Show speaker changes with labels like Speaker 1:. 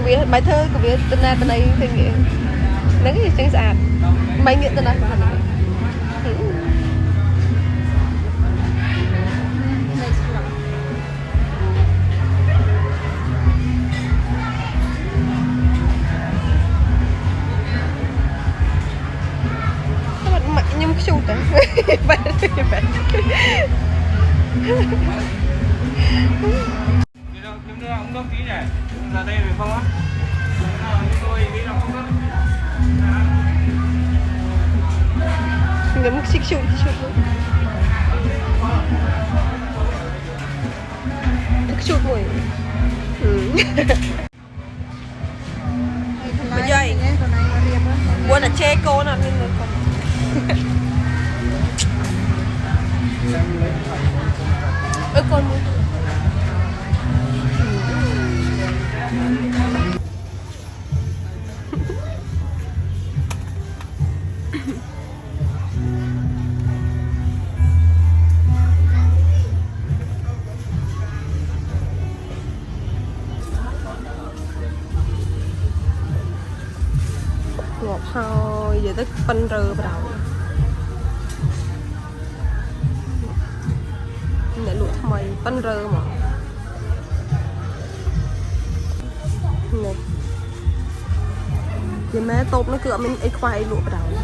Speaker 1: việc bài thơ của việc tên này thì nghĩa nó cái chân sạch mấy nghĩa tên này nhưng chụp đấy vậy
Speaker 2: ông đốc tí này ra đây được không á tôi đi đâu không
Speaker 1: ngắm xích chụp chụp rồi bây giờ buồn là chê cô nào nên người còn con muốn ngọt thôi giờ tới phân rơ bắt đầu để lụa mày phân rơ mà nè giờ mẹ tôm nó cửa mình ấy khoai lụa bắt đầu